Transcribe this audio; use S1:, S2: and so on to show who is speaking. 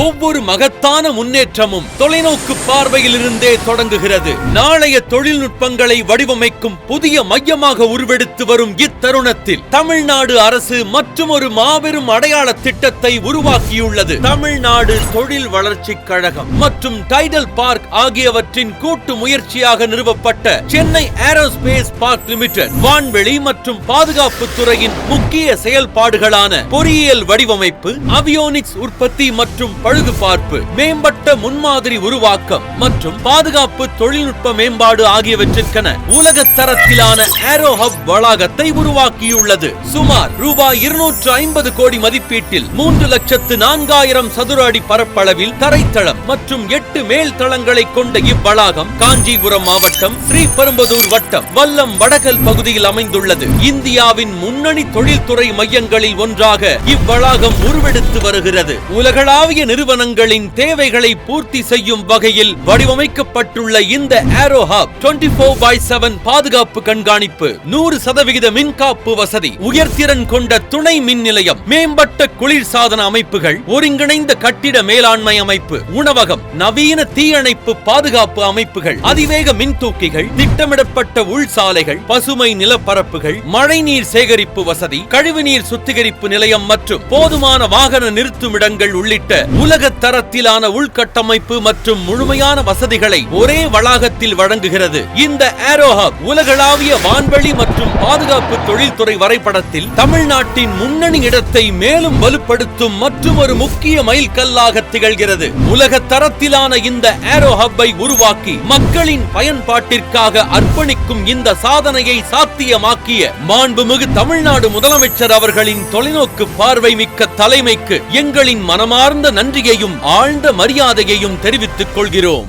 S1: ஒவ்வொரு மகத்தான முன்னேற்றமும் தொலைநோக்கு பார்வையில் இருந்தே தொடங்குகிறது. நாளைய தொழில்நுட்பங்களை வடிவமைக்கும் புதிய மையமாக உருவெடுத்து வரும் இத்தருணத்தில் தமிழ்நாடு அரசு மற்றும் ஒரு மாபெரும் அடையாள திட்டத்தை உருவாக்கியுள்ளது. தமிழ்நாடு தொழில் வளர்ச்சி கழகம் மற்றும் டைடல் பார்க் ஆகியவற்றின் கூட்டு முயற்சியாக நிறுவப்பட்ட சென்னை ஏரோஸ்பேஸ் பார்க் லிமிடெட் வான்வெளி மற்றும் பாதுகாப்பு துறையின் முக்கிய செயல்பாடுகளான பொறியியல் வடிவமைப்பு, அவியோனிக்ஸ் உற்பத்தி மற்றும் பழுது பார்ப்பு, மேம்பட்ட முன்மாதிரி உருவாக்கம் மற்றும் பாதுகாப்பு தொழில்நுட்ப மேம்பாடு ஆகியவற்றிற்கென உலக தரத்திலான ஏரோ ஹப் வளாகத்தை உருவாக்கியுள்ளது. சுமார் ரூபாய் 250 கோடி மதிப்பீட்டில் 3,04,000 சதுர அடி பரப்பளவில் தரைத்தளம் மற்றும் 8 மேல் தளங்களை கொண்ட இவ்வளாகம் காஞ்சிபுரம் மாவட்டம் ஸ்ரீபெரும்புதூர் வட்டம் வல்லம் வடகல் பகுதியில் அமைந்துள்ளது. இந்தியாவின் முன்னணி தொழில்துறை மையங்களில் ஒன்றாக இவ்வளாகம் உருவெடுத்து வருகிறது. உலகளாவிய நிறுவனங்களின் தேவைகளை பூர்த்தி செய்யும் வகையில் வடிவமைக்கப்பட்டுள்ள இந்த ஏரோ ஹப் 24/7 பாதுகாப்பு கண்காணிப்பு, 100% மின்காப்பு வசதி, உயர்திறன் கொண்ட துணை மின் நிலையம், மேம்பட்ட குளிர்சாதன அமைப்புகள், ஒருங்கிணைந்த கட்டிட மேலாண்மை அமைப்பு, உணவகம், நவீன தீயணைப்பு பாதுகாப்பு அமைப்புகள், அதிவேக மின்தூக்கிகள், திட்டமிடப்பட்ட உள்சாலைகள், பசுமை நிலப்பரப்புகள், மழைநீர் சேகரிப்பு வசதி, கழிவுநீர் சுத்திகரிப்பு நிலையம் மற்றும் போதுமான வாகன நிறுத்துமிடங்கள் உள்ளிட்ட உலக தரத்திலான உள்கட்டமைப்பு மற்றும் முழுமையான வசதிகளை ஒரே வளாகத்தில் வழங்குகிறது. இந்த ஏரோ ஹப் உலகளாவிய வான்வெளி மற்றும் பாதுகாப்பு தொழில்துறை வரைபடத்தில் தமிழ்நாட்டின் முன்னணி இடத்தை மேலும் வலுப்படுத்தும் மற்றும் ஒரு முக்கிய மைல்கல்லாக திகழ்கிறது. உலக தரத்திலான இந்த ஏரோ ஹப்பை உருவாக்கி மக்களின் பயன்பாட்டிற்காக அர்ப்பணிக்கும் இந்த சாதனையை சாத்தியமாக்கிய மாண்புமிகு தமிழ்நாடு முதலமைச்சர் அவர்களின் தொலைநோக்கு பார்வை மிக்க தலைமைக்கு எங்களின் மனமார்ந்த நன்றியையும் ஆழ்ந்த மரியாதையையும் தெரிவித்துக் கொள்கிறோம்.